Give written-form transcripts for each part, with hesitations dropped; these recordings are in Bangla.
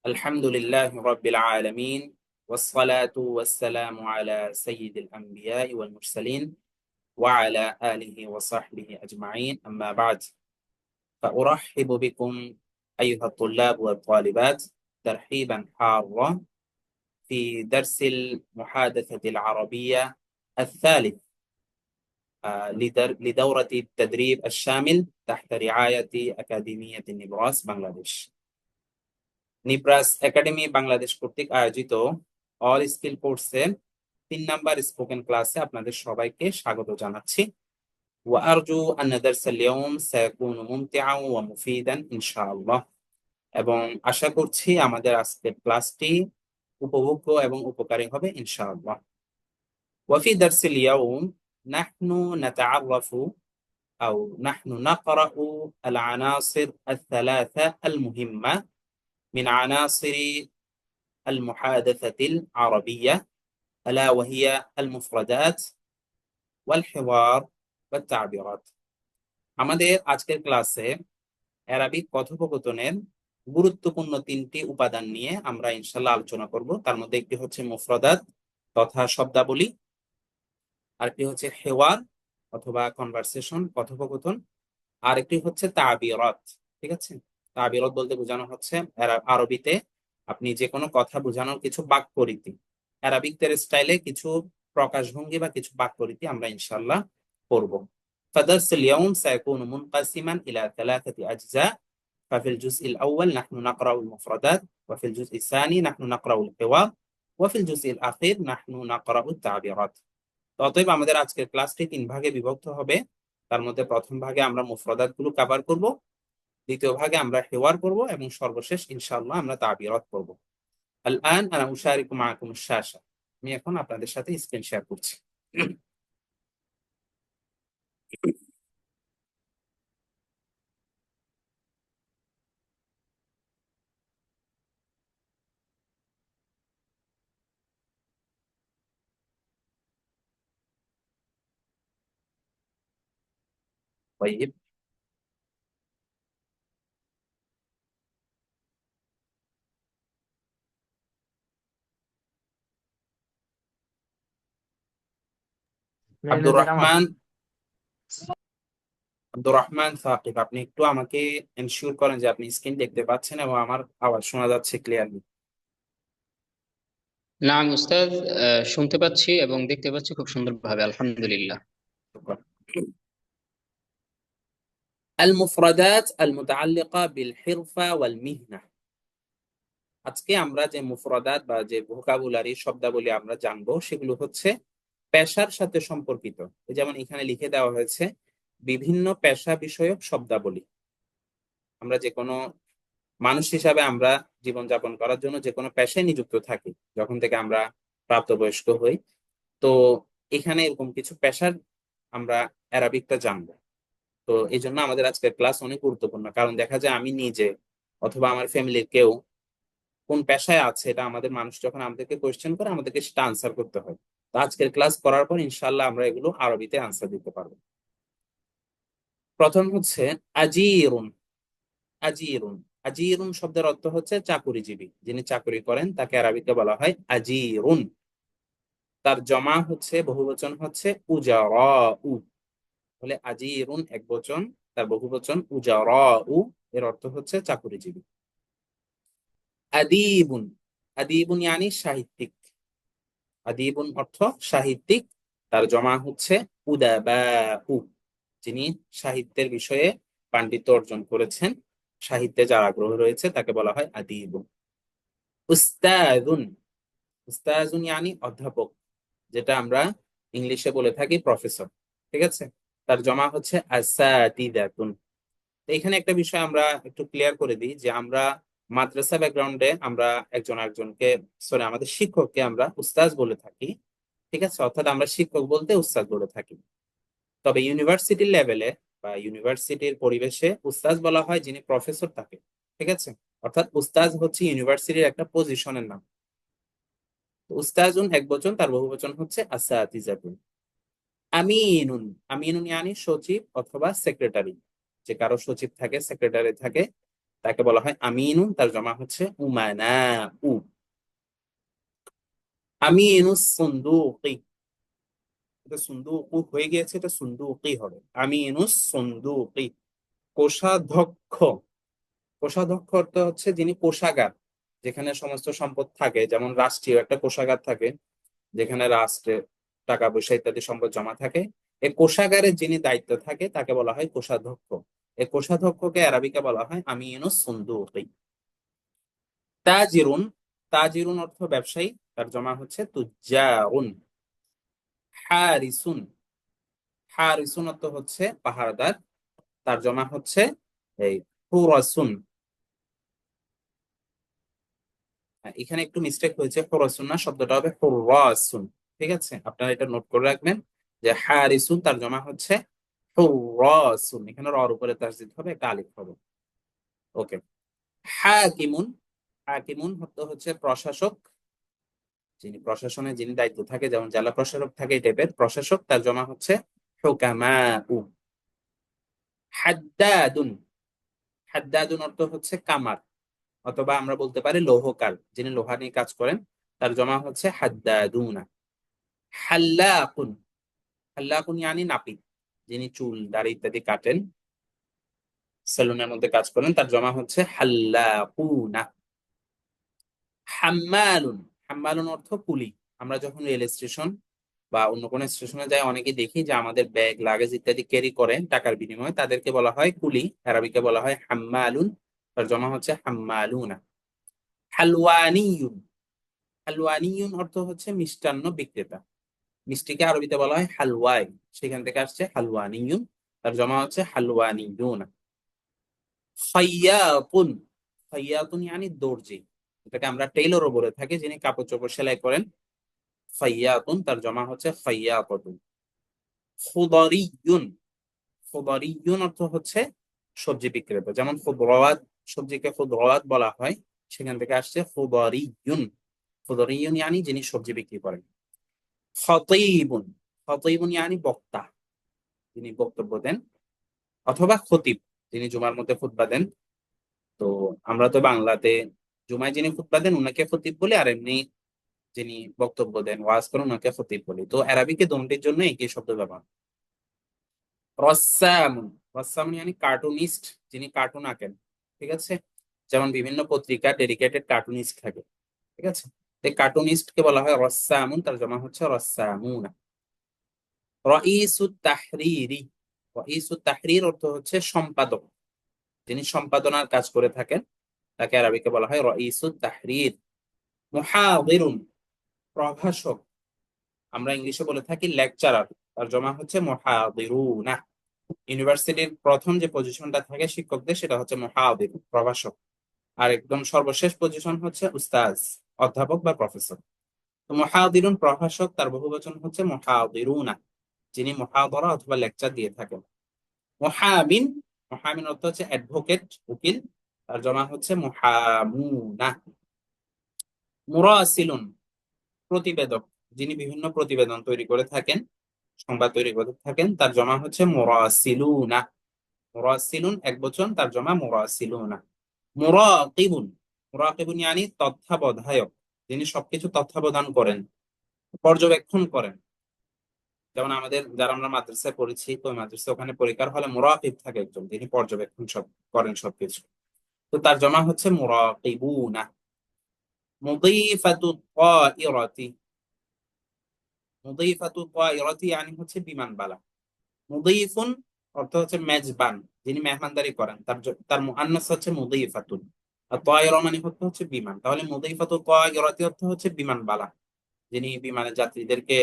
الحمد لله رب العالمين والصلاة والسلام على سيد الأنبياء والمرسلين وعلى آله وصحبه أجمعين أما بعد فأرحب بكم أيها الطلاب والطالبات ترحيبا حارا في درس المحادثة العربية الثالث لدورة التدريب الشامل تحت رعاية أكاديمية نبراس بنغلاديش নিব্রাস একাডেমি বাংলাদেশ কর্তৃক আয়োজিত অল স্কিল কোর্সের 3 নম্বর স্পোকেন ক্লাসে আপনাদের সবাইকে স্বাগত জানাচ্ছি। وأرجو أن درس اليوم سيكون ممتعا ومفيدا إن شاء الله। এবং আশা করছি আমাদের আজকের ক্লাসটি উপভোগ্য এবং উপকারী হবে ইনশাআল্লাহ। وفي درس اليوم نحن نتعرف أو نحن نقرأ العناصر الثلاثة المهمة من عناصر المحادثة العربية ألا وهي المفردات والحوار والتعبيرات। আমাদের আজকের ক্লাসে আরবিক কথোপকথনের গুরুত্বপূর্ণ 3টি উপাদান নিয়ে আমরা ইনশাআল্লাহ আলোচনা করব। তার মধ্যে একটি হচ্ছে মুফরাদাত তথা শব্দাবলী, আরেকটি হচ্ছে হেওয়ার অথবা কনভারসেশন কথোপকথন, আর একটি হচ্ছে তাবিরাত। ঠিক আছে, তাবিরাত বলতে বোঝানো হচ্ছে আরবিতে আপনি যে কোনো কথা বোঝানোর কিছু বাক্যরীতি, আরবিকদের স্টাইলে কিছু প্রকাশভঙ্গি বা কিছু বাক্যরীতি আমরা ইনশাআল্লাহ পড়ব। فدرس اليوم سيكون منقسما إلى 3 أجزاء. ففي الجزء الأول نحن نقرأ المفردات، وفي الجزء الثاني نحن نقرأ الحوار، وفي الجزء الأخير نحن نقرأ التعبيرات. অতএব আমাদের আজকের ক্লাসটি 3 ভাগে বিভক্ত হবে। তার মধ্যে প্রথম ভাগে আমরা মুফরাদাত গুলো কভার করব, দ্বিতীয় ভাগে আমরা হেওয়ার করব এবং সর্বশেষ ইনশাআল্লাহ আমরা তাবিরাত করব। الآن أنا أشارك معكم الشاشة. আমি এখন আপনাদের সাথে স্ক্রিন শেয়ার করছি। طيب আব্দুর রহমান সাকিব, আপনি একটু আমাকে এনশিওর করেন যে আপনি স্ক্রিন দেখতে পাচ্ছেন এবং আমার আওয়াজ শোনা যাচ্ছে ক্লিয়ারলি। নাম উস্তাদ, শুনতে পাচ্ছি এবং দেখতে পাচ্ছি খুব সুন্দরভাবে, আলহামদুলিল্লাহ। المفردات المتعلقة بالحرفة والمهنة। আজকে আমরা যে মুফরাদাত বা যে ভোকাবুলারি শব্দাবলী আমরা জানবো সেগুলো হচ্ছে পেশার সাথে সম্পর্কিত। যেমন এখানে লিখে দেওয়া হয়েছে বিভিন্ন পেশা বিষয়ক শব্দাবলী। আমরা যে কোনো মানুষ হিসাবে আমরা জীবনযাপন করার জন্য যে কোনো পেশায় নিযুক্ত থাকি যখন থেকে আমরা প্রাপ্তবয়স্ক হই। তো এখানে এরকম কিছু পেশার আমরা অ্যারাবিকটা জানবো। তো এই জন্য আমাদের আজকের ক্লাস অনেক গুরুত্বপূর্ণ, কারণ দেখা যায় আমি নিজে অথবা আমার ফ্যামিলির কেউ কোন পেশায় আছে এটা আমাদের মানুষ যখন আমাদেরকে কোয়েশ্চেন করে আমাদেরকে সেটা আনসার করতে হয়। তো আজকের ক্লাস করার পর ইনশাল্লাহ আমরা এগুলো আরবিতে আনসার দিতে পারবো। প্রথম হচ্ছে আজিরুন। আজিরুন আজিরুন শব্দের অর্থ হচ্ছে চাকুরিজীবী, যিনি চাকরি করেন তাকে আরবিতে বলা হয় আজিরুন। তার জমা হচ্ছে বহুবচন হচ্ছে উজারাউ। বলে আজিরুন এক বচন, তার বহুবচন উজারাউ, এর অর্থ হচ্ছে চাকুরিজীবী। আদিবুন। আদিবুন ইয়ানি সাহিত্যিক। আদিবুন অর্থ সাহিত্যিক, তার জমা হচ্ছে উদাবাউ, যিনি সাহিত্যের বিষয়ে পাণ্ডিত্য অর্জন করেছেন, সাহিত্যে যার আগ্রহ রয়েছে তাকে বলা হয় আদিবুন। উস্তাদুন। উস্তাদুন ইয়ানি অধ্যাপক, যেটা আমরা ইংলিশে বলে থাকি প্রফেসর। ঠিক আছে, তার জমা হচ্ছে আসাতিদাতুন। এখানে একটা বিষয় আমরা একটু ক্লিয়ার করে দিই যে আমরা মাদ্রাসা ব্যাকগ্রাউন্ডে আমরা একজন একজনকে, সরি আমাদের শিক্ষককে আমরা উস্তাজ বলে থাকি। ঠিক আছে, অর্থাৎ আমরা শিক্ষক বলতে উস্তাজ বলে থাকি। তবে ইউনিভার্সিটির লেভেলে বা ইউনিভার্সিটির পরিবেশে উস্তাজ বলা হয় যিনি প্রফেসর থাকে। ঠিক আছে, অর্থাৎ উস্তাজ হচ্ছে ইউনিভার্সিটির একটা পজিশনের নাম। উস্তাজুন এক বচন, তার বহুবচন হচ্ছে আসাতিজাতুন। আমিনুন। আমিনুন ইয়ানি সচিব অথবা সেক্রেটারি, যে কারো সচিব থাকে, সেক্রেটারি থাকে, তাকে বলা হয় আমিনুন, তার জমা হচ্ছে উমানা উ। আমিনুস সুন্দুকি, এটা সুন্দুকু হয়ে গিয়েছে, এটা সুন্দুকি হবে। আমিনুস সুন্দুকি, কোষাধ্যক্ষ। কোষাধ্যক্ষ অর্থ হচ্ছে যিনি কোষাগার, যেখানে সমস্ত সম্পদ থাকে, যেমন রাষ্ট্রীয় একটা কোষাগার থাকে যেখানে রাষ্ট্রের টাকা পয়সা ইত্যাদি সম্পদ জমা থাকে। এই কোষাগারের যিনি দায়িত্ব থাকে তাকে বলা হয় কোষাধ্যক্ষ। এই কোষাধ্যক্ষকে আরবিকে বলা হয় আমিনুস সুন্দুকি। তাজিরুন, তাজিরুন অর্থ ব্যবসায়ী, তার জমা হচ্ছে তুজ্জারুন। হারিসুন, হারিসুন অর্থ হচ্ছে পাহারাদার, তার জমা হচ্ছে এই হুরাসুন। এখানে একটু মিস্টেক হয়েছে, হুরাসুন না, শব্দটা হবে হুরাসুন। ঠিক আছে, আপনারা এটা নোট করে রাখবেন যে হারিসুন তার জমা হচ্ছে হুরাসুন। এখানে রর উপরে তাসদিদ হবে, একটা আলিফ হবে। ওকে। হাকিমুন, হাকিমুন অর্থ হচ্ছে প্রশাসক, যিনি প্রশাসনে যিনি দায়িত্ব থাকে, যেমন জেলা প্রশাসক থাকে এই টাইপের প্রশাসক, তার জমা হচ্ছে হুকামাউ। হাদ্দাদুন, হাদ্দাদুন অর্থ হচ্ছে কামার, অথবা আমরা বলতে পারি লৌহকার, যিনি লোহা নিয়ে কাজ করেন, তার জমা হচ্ছে হাদ্দাদুনা। হাল্লাকুন, হাল্লাকুন ইয়ানি নাপিত, যিনি চুল দাড়ি ইত্যাদি কাটেন, সেলুনের মধ্যে কাজ করেন, তার জমা হচ্ছে হাল্লাকুনা। হাম্মালুন, হাম্মালুন অর্থ কুলি। আমরা যখন রেল স্টেশন বা অন্য কোনো স্টেশনে যাই, অনেকে দেখি যে আমাদের ব্যাগ লাগেজ ইত্যাদি ক্যারি করেন টাকার বিনিময়ে, তাদেরকে বলা হয় কুলি, আরবিকে বলা হয় হাম্মালুন, তার জমা হচ্ছে হাম্মালুনা। হালওয়ানিয়ুন, হালওয়ানিয়ুন অর্থ হচ্ছে মিষ্টান্ন বিক্রেতা, মিষ্টিকে আরবিতে বলা হয় হালওয়াই, সেখান থেকে আসছে হালওয়ানিয়ুন, তার জমা হচ্ছে হালওয়ানিয়ুন। খাইয়াতুন, খাইয়াতুন ইয়ানি দর্জি, এটাকে আমরা টেইলরও বলে থাকি, যিনি কাপড় চোপড় সেলাই করেন। খাইয়াতুন তার জমা হচ্ছে খাইয়াতুন। খুদারিয়ুন, খুদারিয়ুন অর্থ হচ্ছে সবজি বিক্রেতা, যেমন খুদরাওয়াত, সবজিকে খুদরাওয়াত বলা হয়, সেখান থেকে আসছে খুদারিয়ুন। খুদারিয়ুন ইয়ানি যিনি সবজি বিক্রি করেন। খতীবুন, খতীবুন ইয়ানি বক্তা, যিনি বক্তব্য দেন, অথবা খতিব, যিনি জুমার মধ্যে খুতবা দেন। তো আমরা তো বাংলাতে জুমায় যিনি খুতবা দেন উনাকে খতিব বলি, আর এমনি যিনি বক্তব্য দেন ওয়াজ করেন ওনাকে খতিব বলি। তো আরবিকে দুটির জন্য একই শব্দ ব্যবহার। রসামুন, রসামুন ইয়ানি কার্টুনিস্ট, যিনি কার্টুন আঁকেন। ঠিক আছে, যেমন বিভিন্ন পত্রিকা ডেডিকেটেড কার্টুনিস্ট থাকে। ঠিক আছে, এই কার্টুনিস্ট কে বলা হয় রসামুন, তার জমা হচ্ছে রসামুনা। রাইসুত তাহরিরি, রাইসুত তাহরির অর্থ হচ্ছে সম্পাদক, যিনি সম্পাদনার কাজ করে থাকেন, তাকে আরবিকে বলা হয় রাইসুত তাহরির। মুহাদিরুন, প্রভাষক, আমরা ইংলিশে বলে থাকি লেকচারার, তার জমা হচ্ছে মুহাদিরুনা। ইউনিভার্সিটির প্রথম যে পজিশনটা থাকে শিক্ষকদের, সেটা হচ্ছে মুহাদির, প্রভাষক। আর একদম সর্বশেষ পজিশন হচ্ছে উস্তাজ, অধ্যাপক বা প্রফেসর। তো মুহাদিরুন প্রভাষক, তার বহুবচন হচ্ছে মুহাদিরুনা, যিনি মুহাদরা অথবা লেকচার দিয়ে থাকেন। মুহামিন, মুহামিন অর্থ হচ্ছে অ্যাডভোকেট, উকিল, তার জমা হচ্ছে মুহামুনা। মুরাসিলুন, প্রতিবেদক, যিনি বিভিন্ন প্রতিবেদন তৈরি করে থাকেন, সংবাদ তৈরি করে থাকেন, তার জমা হচ্ছে মুরাসিলুনা। মুরাসিলুন এক বচন, তার জমা মুরাসিলুনা। মুরাকিবুন, মুরাকিবুন ইয়ানি তত্ত্বাবধায়ক, যিনি সবকিছু তত্ত্বাবধান করেন, পর্যবেক্ষণ করেন। যেমন আমাদের যারা আমরা মাদ্রাসায় পড়েছি, তো ওই মাদ্রাসায় ওখানে পরীক্ষার হলে মুরাকিব থাকে একজন, যিনি পর্যবেক্ষণ সব করেন সবকিছু। তো তার জমা হচ্ছে মুরাকিবুনা। মুদিফাতু তাইরাতি, মুদিফাতু তাইরাতি yani হচ্ছে বিমানবালা। মুদিফুন অর্থ হচ্ছে মেজবান, যিনি মেহমানদারি করেন, তার মুআন্নাস হচ্ছে মুদিফাতুন। আর তায়রা মানে হচ্ছে বিমান, তাহলে মুদিফাতু তাইরাতি অর্থ হচ্ছে বিমানবালা, যিনি বিমানের যাত্রীদেরকে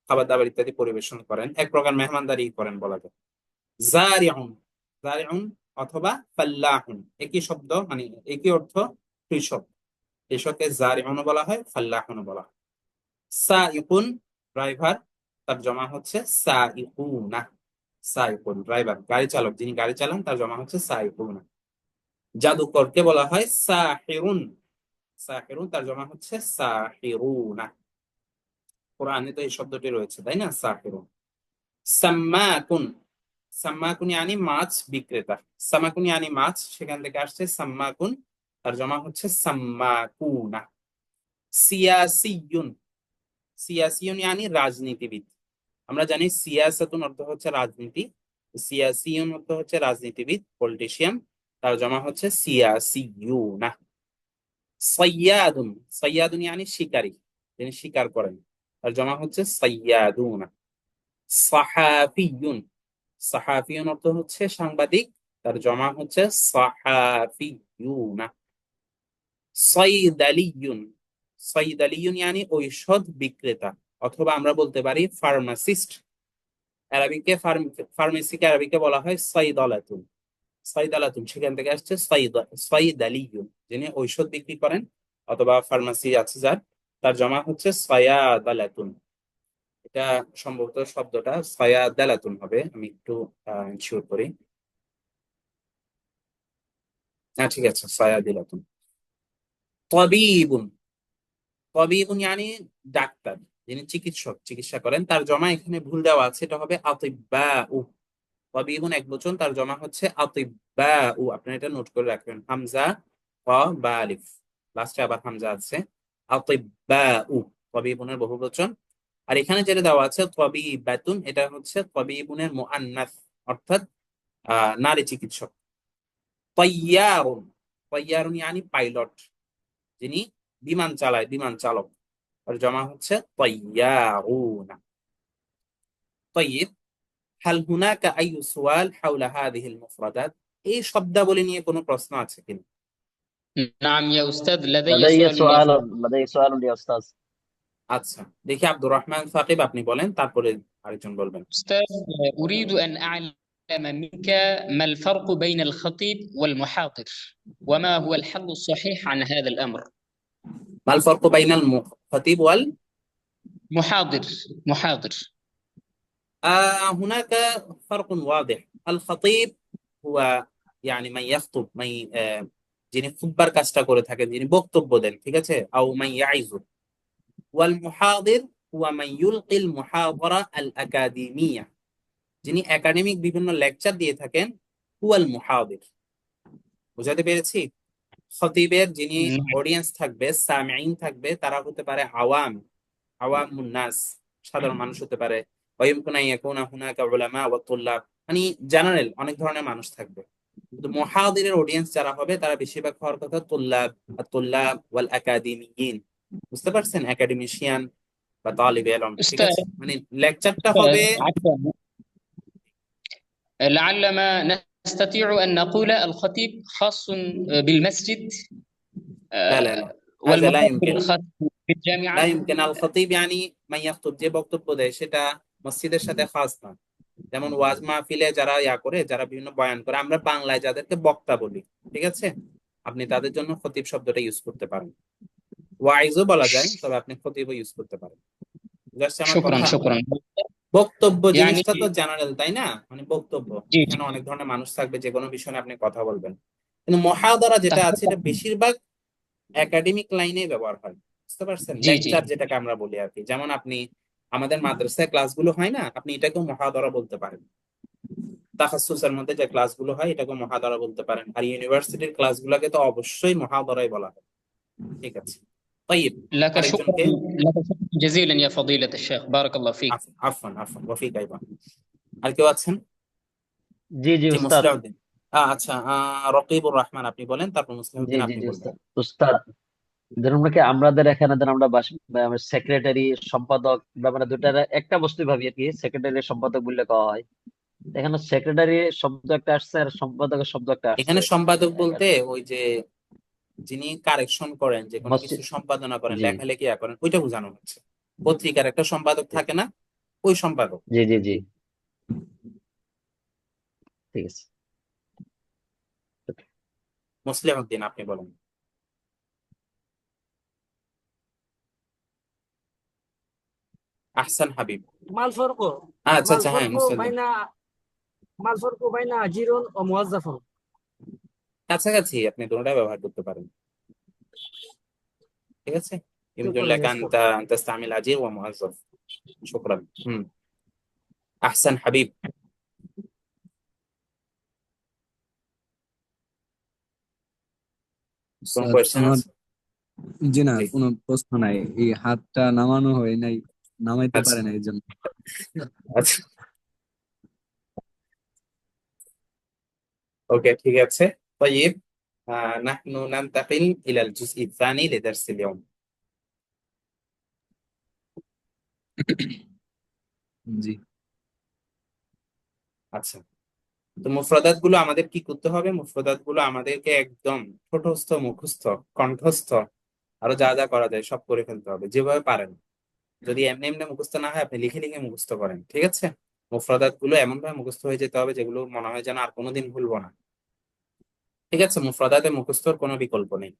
খাবার দাবার ইত্যাদি পরিবেশন করেন, এক প্রকার মেহমানদারি করেন বলা যায়। জারিউন, জারিউন অথবা ফাল্লাহুন একই শব্দ, মানে একই অর্থ, কৃষক, কৃষককে জারিউন বলা হয়, ফাল্লাহুন বলা হয়। সাইকুন, ড্রাইভার, তার জমা হচ্ছে সাইকুনা। সাইকুন ড্রাইভার, গাড়ি চালক, যিনি গাড়ি চালান, তার জমা হচ্ছে সাইকুনা। জাদুকরকে বলা হয় সাহিরুন, সাহিরুন তার জমা হচ্ছে সাহিরুনা। কোরআনে তো এই শব্দটি রয়েছে, তাই না, সাহিরুন। সাম্মাকুন, সাম্মাকুন ইয়ানি মাছ বিক্রেতা, সামাকুন ইয়ানি মাছ, সেখান থেকে আসছে সাম্মাকুন, তার জমা হচ্ছে সাম্মাকুনা। সিয়াসিয়ুন, সিয়াসিয়ুন ইয়ানি রাজনীতিবিদ। আমরা জানি সিয়াসাতুন অর্থ হচ্ছে রাজনীতি, সিয়াসিয়ুন অর্থ হচ্ছে রাজনীতিবিদ, পলিটিশিয়ান, তার জমা হচ্ছে সিয়াসিয়ুনা। সাইয়াদুন, সাইয়াদুন ইয়ানি শিকারী, যিনি শিকার করেন, তার জমা হচ্ছে সাইয়াদুনা। সাহাফিয়ুন, সাহাফিয়ুন অর্থ হচ্ছে সাংবাদিক, তার জমা হচ্ছে সাহাফিয়ুনা। সাইদালিয়ুন, সাইদালিয়ুন ইয়ানি ঔষধ বিক্রেতা, অথবা আমরা বলতে পারি ফার্মাসিস্ট। আরবিকে ফার্মেসিকে আরবিকে বলা হয় সাইদালাতুন, সাইদালাতুন সেখান থেকে আসছে সাইদালিয়ুন, যিনি ঔষধ বিক্রি করেন অথবা ফার্মাসি আছে যার, তার জমা হচ্ছে সায়াদালাতুন। এটা সম্ভবত শব্দটা সায়াদালাতুন হবে, আমি একটু ইনশিওর করি। হ্যাঁ ঠিক আছে, সায়াদিলাতুন। তবিবুন, তবিবুন ইয়ানি ডাক্তার, যিনি চিকিৎসক, চিকিৎসা করেন, তার জমা এখানে ভুল দেওয়া আছে, এটা হবে আতিব্বাউ। তবিবুন এক বচন, তার জমা হচ্ছে আতিব্বাউ। আপনারা এটা নোট করে রাখবেন, হামজা ক বা আলিফ, লাস্টে আবার হামজা আছে। আতিব্বাউ তবিবুনের বহুবচন। আর এখানে যেটা দেওয়া আছে তবিবাতুন, এটা হচ্ছে তবিবুনের মুআন্নাস, অর্থাৎ নারী চিকিৎসক। তাইয়ারুন, তাইয়ারুন ইয়ানি পাইলট, যিনি বিমান চালায়, বিমান চালক, আর জমা হচ্ছে তাইয়ারুনা। তাইয়িব, হাল হুনাকা আইয়ু সুআল হাওলা হাযিহিল মুফরাদাত, এই শব্দাবলী নিয়ে কোনো প্রশ্ন আছে কিনা? نعم يا أستاذ، لدي لدي سؤال يا سؤال فضيلة لدي سؤال يا أستاذ. আচ্ছা, দেখি আব্দুর রহমান সাকিব আপনি বলেন, তারপরে আরেকজন বলবেন। أستاذ. أريد أن أعلم منك ما الفرق بين الخطيب والمحاضر، وما هو الحل الصحيح عن هذا الأمر. মাল ফারকু বাইনাল খতিব ওয়াল محاضر، محاضر. هناك فرق واضح. الخطيب هو يعني من يخطب، من যিনি খুতবার কাজটা করে থাকেন, যিনি বক্তব্য দেন, ঠিক আছে, আও মান ইয়াইজু। ওয়াল মুহাদির হুয়া মান ইউলকিল মুহাদারা আল আকাদেমিয়া, যিনি একাডেমিক বিভিন্ন লেকচার দিয়ে থাকেন, হুয়াল মুহাদির। বুঝাতে পেরেছি? খতিবের যিনি نعم. অডিয়েন্স থাকবে, সামিঈন থাকবে, তারা হতে পারে আওয়াম, আওয়ামুন নাস, সাধারণ মানুষ হতে পারে। ওয়ায়ুমকুনা ইয়াকুনা হুনাকা উলামা ওয়া তুল্লাব, মানে জেনারেল অনেক ধরনের মানুষ থাকবে। কিন্তু মুহাদিরের অডিয়েন্স যারা হবে তারা বেশিরভাগ হওয়ার কথা তুল্লাব, আত-তুল্লাব ওয়াল আকাদেমিয়িন। বুঝতে পারছেন? একাডেমিশিয়ান বা তালিবে ইলম, ঠিক أستاذ، আছে, মানে লেকচারটা হবে। أستاذ عفوا، لعل ما نستطيع أن نقول الخطيب خاص بالمسجد، لا لا لا، هذا لا والمحاضر يمكن، خاص لا بالجامعة. يمكن। আল খতিব ইয়ানি মান ইয়াখতুব, যে বক্তব্য দেয় সেটা মসজিদের সাথে খাস না। যেমন ওয়াজ মাহফিলে যারা করে, যারা বিভিন্ন বয়ান করে, আমরা বাংলায় যাদেরকে বক্তা বলি, ঠিক আছে, আপনি তাদের জন্য খতিব শব্দটা ইউজ করতে পারেন। ওয়াইজও বলা যায়, তবে আপনি খতিবও ইউজ করতে পারেন। বুঝতে পারছে আমার شكرا কথা? شكرا. বক্তব্য يعني জিনিসটা তো জেনারেল, তাই না? মানে বক্তব্য, جي جي এখানে অনেক ধরনের মানুষ থাকবে, যে কোনো বিষয়ে আপনি কথা বলবেন। কিন্তু মুহাদারা যেটা আছে, এটা تحدث. বেশিরভাগ একাডেমিক লাইনে ব্যবহার হয়। বুঝতে পারছেন? جي جي. লেকচার যেটাকে আমরা বলি আর কি, যেমন আপনি আমাদের মাদ্রাসায় ক্লাসগুলো হয় না, আপনি এটাকেও মুহাদারা বলতে পারেন। তাখাসসুসের মধ্যে যে ক্লাসগুলো হয় এটাকে মুহাদারা বলতে পারেন, আর ইউনিভার্সিটির ক্লাসগুলোকে তো অবশ্যই মুহাদারাই বলা হয়। ঠিক আছে, তাইব, لك شكرا، আরেকজনকে। لك شكرا جزيلا يا فضيلة الشيخ، بارك الله فيك. আফওয়ান আফওয়ান, ওয়াফিক আইবা। আর কেউ আছেন? জি জি জি, উস্তাদ। মুসলিউদ্দিন। আচ্ছা, রকিবুর রহমান আপনি বলেন, তারপর জি মুসলিউদ্দিন জি আপনি জি বলবেন। উস্তাদ। উস্তাদ, ধরুন কি আমাদের এখানে ধরুন আমরা সেক্রেটারি, সম্পাদক বা মানে দুটার একটা বস্তু ভাবি আর কি, সেক্রেটারি সম্পাদক বললে কওয়া হয়। এখানে সেক্রেটারি শব্দ একটা আসছে আর সম্পাদকের শব্দ একটা আসছে। এখানে সম্পাদক বলতে ওই যে যিনি কারেকশন করেন, যে কোনো কিছু মসজিদ। সম্পাদনা করেন, জি লেখালেখি করেন, ওইটা বোঝানো হচ্ছে। পত্রিকার একটা সম্পাদক থাকে না, ওই সম্পাদক। জি জি জি, ঠিক আছে। মুসলিউদ্দিন আপনি বলেন। আহসান হাবিব। ما الفرق আচ্ছা ما আচ্ছা, হ্যাঁ الفرق মুসলিউদ্দিন। بين ما الفرق بين أجير وموظف؟ কাছাকাছি, আপনি দুটোটা ব্যবহার করতে পারেন, ঠিক আছে। يمكن شكرا لك يا أن أستاذ. أن تستعمل أجير وموظف. شكرا. أحسن حبيب. কোনো স্যার কোয়েশ্চেন আমার আছে? জি না, জি। কোনো প্রশ্ন নাই, এই হাতটা নামানো হয় নাই, নামাইতে আচ্ছা পারে না এই জন্য। আচ্ছা, اوكي ঠিক আছে। طيب نحن ننتقل الى الجزء الثاني لدرس اليوم. জি আচ্ছা, তো মুফরাদাত গুলো আমাদের কি করতে হবে? মুফরাদাত গুলো আমাদেরকে একদম ঠোঁটস্থ, মুখস্থ, কণ্ঠস্থ, আরো যা যা করা যায় সব করে ফেলতে হবে যেভাবে পারেন। যদি এমনি এমনি মুখস্থ না হয় আপনি লিখে লিখে মুখস্থ করেন, ঠিক আছে? মুফরাদাত গুলো এমন ভাবে মুখস্থ হয়ে যেতে হবে যেগুলো মনে হয় যেন আর কোনোদিন ভুলবো না, ঠিক আছে? মুফরাদাতে মুখস্থর কোনো বিকল্প নেই।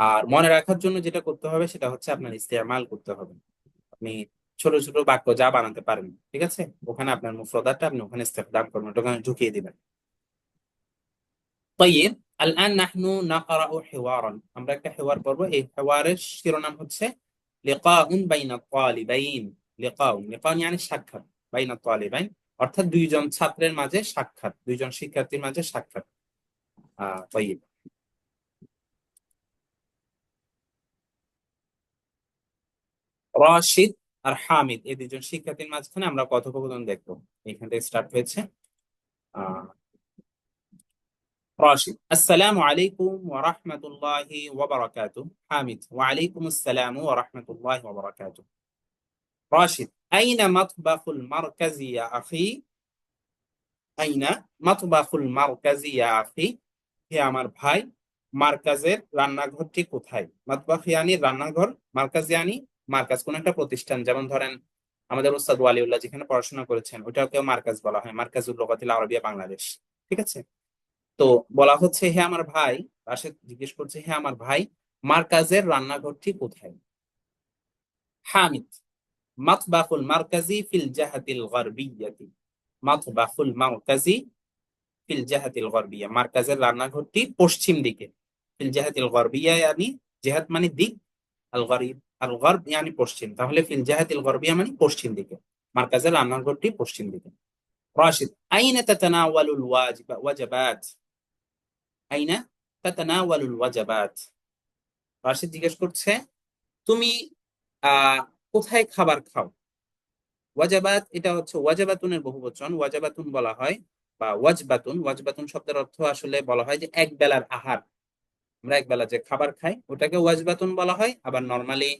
আর মনে রাখার জন্য যেটা করতে হবে সেটা হচ্ছে আপনার ইস্তেমাল করতে হবে। আপনি ছোট ছোট বাক্য যা বানাতে পারেন, ঠিক আছে, ওখানে আপনার মুফরাদাতটা আপনি ওখানে ইস্তেখদাম করবেন, ওটা ওখানে ঢুকিয়ে দিবেন। طيب الآن نحن نقرأ حوارا, আমরা একটা হেওয়ার পড়বো। এই হেওয়ারের শিরোনাম হচ্ছে লিকাউন বাইনা তালিবাইন। লিকাউন, লিকাউন মানে সাক্ষাৎ, বাইনা তালিবাইন অর্থাৎ দুইজন ছাত্রের মাঝে সাক্ষাৎ, দুইজন শিক্ষার্থীর মাঝে সাক্ষাৎ। طيب রাশিদ আর হামিদ এই দুজন শিক্ষার্থীর মাঝখানে আমরা কথোপকথন দেখবো। এখান থেকে স্টার্ট হয়েছে। আহ راشد: السلام عليكم ورحمة الله وبركاته. حامد: وعليكم السلام ورحمة الله وبركاته. راشد: أين مطبخ المركز يا أخي؟ أين مطبخ المركز يا أخي? হে আমার ভাই, মার্কাজের রান্নাঘরটি কোথায়? মাতবাখ ইয়ানি রান্নাঘর, মার্কাজ ইয়ানি মার্কাজ, কোন একটা প্রতিষ্ঠান। যেমন ধরেন আমাদের ওস্তাদ ওয়ালিউল্লাহ যেখানে পড়াশোনা করেছেন ওটাকেও মার্কাজ বলা হয়, মার্কাজুল লুগাতিল আরবিয়া বাংলাদেশ, ঠিক আছে? তো বলা হচ্ছে হে আমার ভাই, রাশেদ জিজ্ঞেস করছে হে আমার ভাই, মার্কাজের রান্নাঘরটি কোথায়? হামিদ: মাতবাখুল মারকাজি ফিল জাহাতিল গারবিয়াতি। মাতবাখুল মারকাজি ফিল জাহাতিল গারবিয়া, মার্কাজের রান্নাঘরটি পশ্চিম দিকে। ফিল জাহাতিল গারবিয়া yani জিহাদ মানে দিক, আল গারিব আল গারব yani পশ্চিম, তাহলে ফিল জাহাতিল গারবিয়া মানে পশ্চিম দিকে, মার্কাজের রান্নাঘরটি পশ্চিম দিকে। রাশিদ: আইনা তাতানাওয়ালুল ওয়াজিবাত? আইনা তাতানাওয়ালুল ওয়াজিবাত? রাশিদ জিজ্ঞেস করছে তুমি কোথায় খাবার খাও? ওয়াজাবাত এটা হচ্ছে ওয়াজাবাতুনের বহুবচন, ওয়াজাবাতুন বলা হয় বা ওয়াজবাতুন। ওয়াজবাতুন শব্দের অর্থ আসলে বলা হয় যে এক বেলার আহার, আমরা এক বেলা যে খাবার খাই ওটাকে ওয়াজবাতুন বলা হয়, আবার নরমালি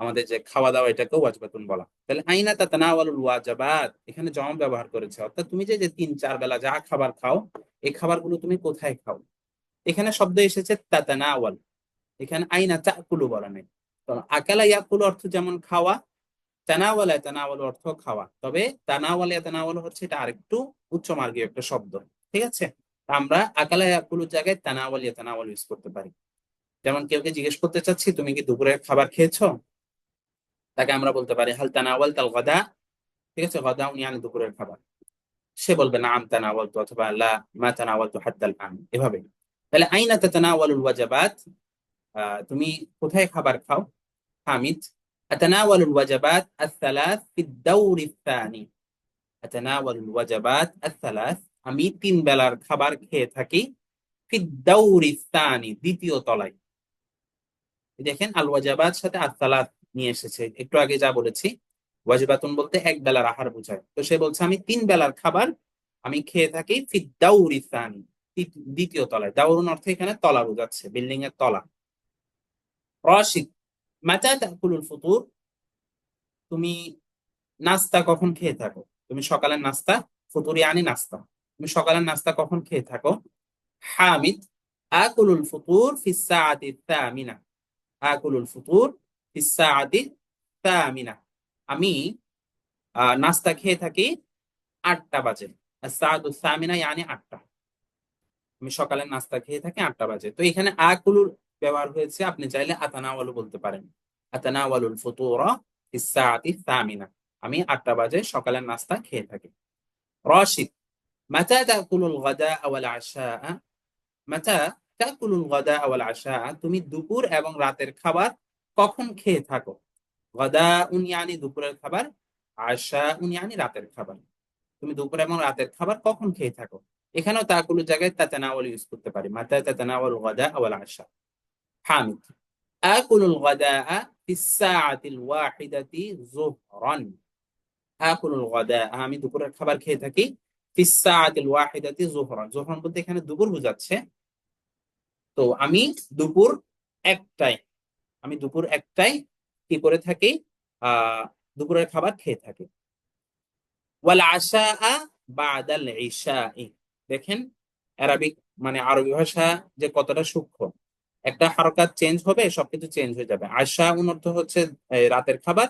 আমাদের যে খাওয়া দাওয়া এটাকে ওয়াজবাতুন বলা। তাহলে আইনা তাতানাওয়ালুল ওয়াজাবাত এখানে জমা ব্যবহার করেছে, অর্থাৎ তুমি যে যে 3-4 বেলা যা খাবার খাও এই খাবারগুলো তুমি কোথায় খাও? এখানে শব্দ এসেছে তাতানাওয়াল, এখানে আইনা তাকুলু বলা নেই। তো আকালা ইয়াকুলু অর্থ যেমন খাওয়া, তানাওয়ালা তানাওয়ালু অর্থ খাওয়া, তবে তানাওয়ালা তানাওয়ালু হচ্ছে এটা আরেকটু উচ্চ মার্গীয় একটা শব্দ, ঠিক আছে? আমরা আকালা ইয়াকুলুর জায়গায় তানাওয়ালিয়া তানাওয়ালু ইউজ করতে পারি। যেমন কেউকে জিজ্ঞেস করতে চাচ্ছি তুমি কি দুপুরের খাবার খেয়েছো, তাকে আমরা বলতে পারি হাল তানাওয়াল তাল গাদা, ঠিক আছে? গাদা ইয়ানি দুপুরের খাবার। সে বলবে নাম তানাওয়ালতু অথবা লা মা তানাওয়ালতু হাত্তাল আন, এভাবে। তাহলে আইনা তাতানাওয়ালুল ওয়াজিবাত, তুমি কোথায় খাবার খাও? حامد: أتناول الوجبات الثلاث في الدور الثاني. أتناول الوجبات الثلاث আমি 3 বেলার খাবার খেয়ে থাকি في الدور الثاني দ্বিতীয় তলায়। দেখেন আল ওয়াজাবাত সাথে আস-সালাত নিয়ে এসেছে, একটু আগে যা বলেছি ওয়াজিবাতুন বলতে এক বেলার আহার বোঝায়, তো সে বলছে আমি 3 বেলার খাবার আমি খেয়ে থাকি في الدور الثاني দ্বিতীয় তলায়। দাউরুন অর্থ এখানে তলা বোঝাচ্ছে, বিল্ডিং এর তলা। রাশিদ: মাতা তাকুলুল ফুতুর? তুমি নাস্তা কখন খেয়ে থাকো? তুমি সকালের নাস্তা, ফুতুরি আনি নাস্তা, তুমি সকালের নাস্তা কখন খেয়ে থাকো? হামিদ: আকুলুল ফুতুর ফিস সাআতি তামিনা। আকুলুল ফুতুর ফিস সাআতি তামিনা, আমি নাস্তা খেয়ে থাকি 8টা বাজে। সাআতু তামিনা yani 8টা, আমি সকালের নাস্তা খেয়ে থাকি 8টা বাজে। তো এখানে আকুলুর ব্যবহার হয়েছে, আপনি চাইলে আতানাওয়ালু বলতে পারেন, আতানাওয়ালুল ফুতুরা ফিস সাআতি তামিনা, আমি 8টা বাজে সকালের নাস্তা খেয়ে থাকি। راشد: متى تأكل الغداء والعشاء؟ متى تأكل الغداء والعشاء তুমি দুপুর এবং রাতের খাবার কখন খেয়ে থাকো? গাদাউন yani দুপুরের খাবার, আশাউন yani রাতের খাবার, তুমি দুপুর এবং রাতের খাবার কখন খেয়ে থাকো? এখানেও তাকুলুর জায়গায় তাতানাওয়াল ইউজ করতে পারি, মাতা তাতানাওয়াল গাদা ওয়াল আশা। حامد آكل الغداء في الساعة الواحدة ظهرا آكل الغداء আমি দুপুরের খাবার খেয়ে থাকি في الساعة الواحدة ظهرا ظهرا বলতে এখানে দুপুর বোঝাচ্ছে তো দুপুর একটাই আমি দুপুর একটাই কি করে থাকি আহ দুপুরের খাবার খেয়ে থাকি ওয়াল আশা বাদাল ইশা দেখেন আরবিক মানে আরবি ভাষা যে কতটা সূক্ষ্ম একটা হারকাত চেঞ্জ হবে সবকিছু চেঞ্জ হয়ে যাবে আশা অর্থ হচ্ছে রাতের খাবার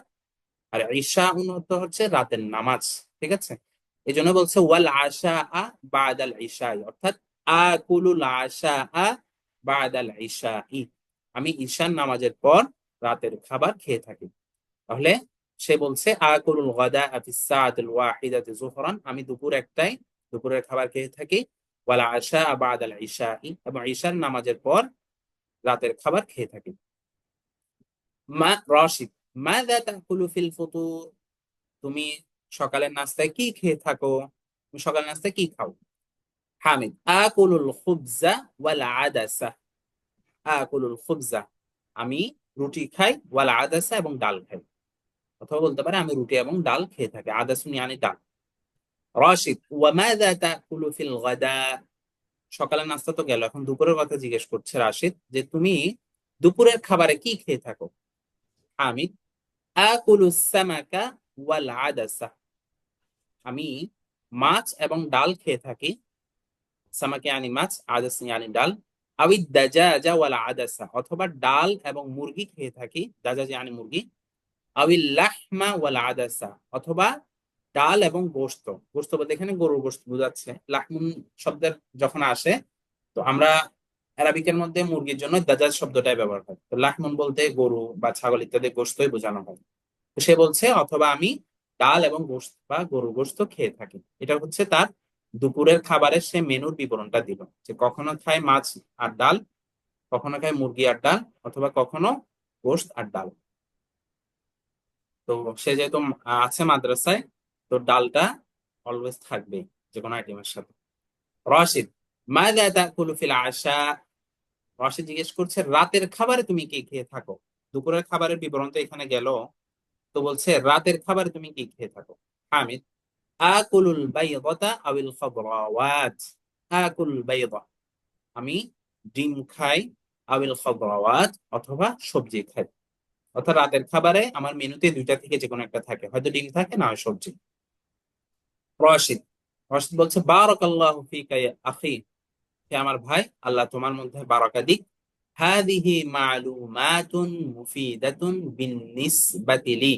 আর ঈশা অর্থ হচ্ছে রাতের নামাজ ঠিক আছে এই জন্য বলছে ওয়াল আশা বাদাল ইশা অর্থাৎ আকুলুল আশা বাদাল ইশা আমি ঈশার নামাজের পর রাতের খাবার খেয়ে থাকি তাহলে সে বলছে আকুলুল গাদা ফিস সাআতিল ওয়াহিদাতি যুহরান আমি দুপুর একটাই দুপুরের খাবার খেয়ে থাকি ওয়াল আশা বাদাল ইশা এবং ঈশার নামাজের পর রাতের খাবার খেয়ে থাকি মা রাশিদ মাযা তাকুলু ফিল ফুতুর তুমি সকালের নাস্তায় কি খেয়ে থাকো তুমি সকালের নাস্তায় কি খাও হামিদ আকুলুল খুবজা ওয়াল আদাসা আকুলুল খুবজা আমি রুটি খাই ওয়াল আদাসা এবং ডাল খাই অথবা বলতে পারে আমি রুটি এবং ডাল খেয়ে থাকি আদাসুন ইয়ানি ডাল রাশিদ ওয়া মাযা তাকুলু ফিল গাদা সকালের নাস্তা তো গেল এখন দুপুরের কথা জিজ্ঞেস করছে রাশিদ যে তুমি দুপুরের খাবারে কি খেয়ে থাকো হামিদ আকুলু সামাকা ওয়াল আদাসা আমি মাছ এবং ডাল খেয়ে থাকি সামাকে আনি মাছ আদাস আনি ডাল আবি দাজাজা ওয়াল আদাসা অথবা ডাল এবং মুরগি খেয়ে থাকি দাজাজা আনি মুরগি আবিল লাহমা ওয়াল আদাসা অথবা ডাল এবং গোশত গোশত বলতে এখানে গরুর গোশত বোঝাচ্ছে লাহমুন শব্দের যখন আসে তো আমরা আরবিকের মধ্যে মুরগির জন্য দাজাজ শব্দটাই ব্যবহার করি তো লাহমুন বলতে গরু বা ছাগল ইত্যাদি গোশতই বোঝানো হয় তো সে বলছে অথবা আমি ডাল এবং গোশত বা গরুর গোশত খেয়ে থাকি এটা হচ্ছে তার দুপুরের খাবারের সে মেনুর বিবরণটা দিল যে কখনো খায় মাছ আর ডাল কখনো খায় মুরগি আর ডাল অথবা কখনো গোশত আর ডাল তো সে যেহেতু আছে মাদ্রাসায় তো ডালটা অলওয়েজ থাকবে যে কোনো আইটেমের সাথে রশিদ মাযা তাকুলু ফিল আশা রশিদ জিজ্ঞেস করছে রাতের খাবারে তুমি কি খেয়ে থাকো দুপুরের খাবারের বিবরণ তো এখানে গেল তো বলছে রাতের খাবারে তুমি কি খেয়ে থাকো হামিদ আকুলুল বাইদাতা আবিল খাদরাওয়াত আকুলুল বাইদা আমি ডিম খাই আবিল খাদরাওয়াত অথবা সবজি খাই অর্থাৎ রাতের খাবারে আমার মেনুতে দুইটা থেকে যে কোনো একটা থাকে হয়তো ডিম থাকে না হয় সবজি রশিদ রশিদ বলছে বারাকাল্লাহু ফিকা ইয়া আখি হে আমার ভাই আল্লাহ তোমার মধ্যে বারাকা দিক হাদিহি মালুমাতুন মুফিদাতুন বিন্নিসবাতি লি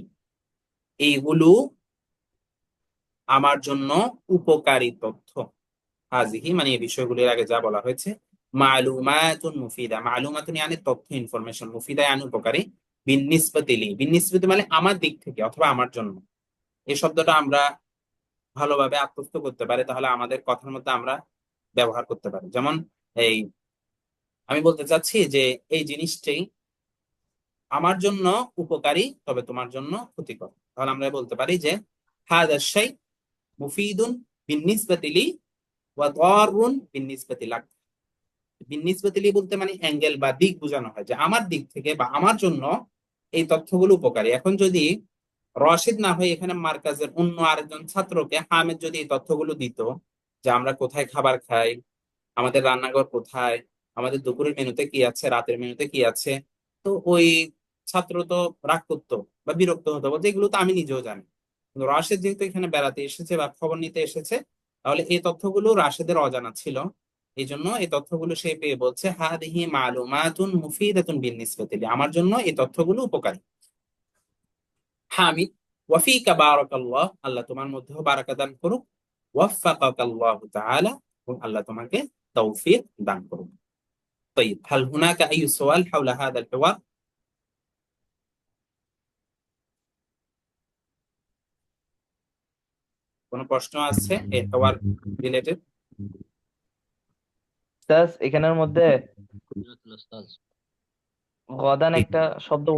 এইগুলো আমার জন্য উপকারী তথ্য হাজিহি মানে এই বিষয়গুলির আগে যা বলা হয়েছে মালুমাতুন মুফিদা মালুমাতুন মানে তথ্য ইনফরমেশন মুফিদা মানে উপকারী বিন্নিসবাতি লি বিন্নিসবাতি মানে আমার দিক থেকে অথবা আমার জন্য এই শব্দটা আমরা ভালোভাবে আত্মস্থ করতে পারি তাহলে আমাদের কথার মধ্যে আমরা ব্যবহার করতে পারি যেমন এই আমি বলতে চাচ্ছি যে এই জিনিসটি আমার জন্য উপকারী তবে তোমার জন্য ক্ষতিকর তাহলে আমরা বলতে পারি যে হাদা শাই মুফিদুন বিন্নিসবাতি লি ওয়া দারুন বিন্নিসবাতি লাক বিন্নিসবাতি লি বলতে মানে অ্যাঙ্গেল বা দিক বোঝানো হয় যে আমার দিক থেকে বা আমার জন্য এই তথ্যগুলো উপকারী এখন যদি রশিদ না হয় এখানে মার্কাজের অন্য আরেকজন ছাত্রকে হামেদ যদি এই তথ্যগুলো দিত যে আমরা কোথায় খাবার খাই আমাদের রান্নাঘর কোথায় আমাদের দুপুরের মেনুতে কি আছে রাতের মেনুতে কি আছে তো ওই ছাত্র তো রাগ করতো বা বিরক্ত হতো বলতে এগুলো তো আমি নিজেও জানি কিন্তু রাশেদ যেহেতু এখানে বেড়াতে এসেছে বা খবর নিতে এসেছে তাহলে এই তথ্যগুলো রাশেদের অজানা ছিল এই জন্য এই তথ্যগুলো সে পেয়ে বলছে হাদিহি মালুমাতুন মুফিদাতুন বিন্নিসবাতি লি আমার জন্য এই তথ্যগুলো উপকারী হামিদ ওয়াফিকা বারাকাল্লাহ আল্লাহ তোমার মধ্যেও বারাকা দান করুক ওয়াফাকাকাল্লাহু তাআলা এবং আল্লাহ তোমাকে তৌফিক দান করুক طيب هل هناك أي سؤال حول هذا الحوار؟ কোনো প্রশ্ন আছে এই حوار রিলেটেড স্যার এখানের মধ্যে গদান একটা শব্দ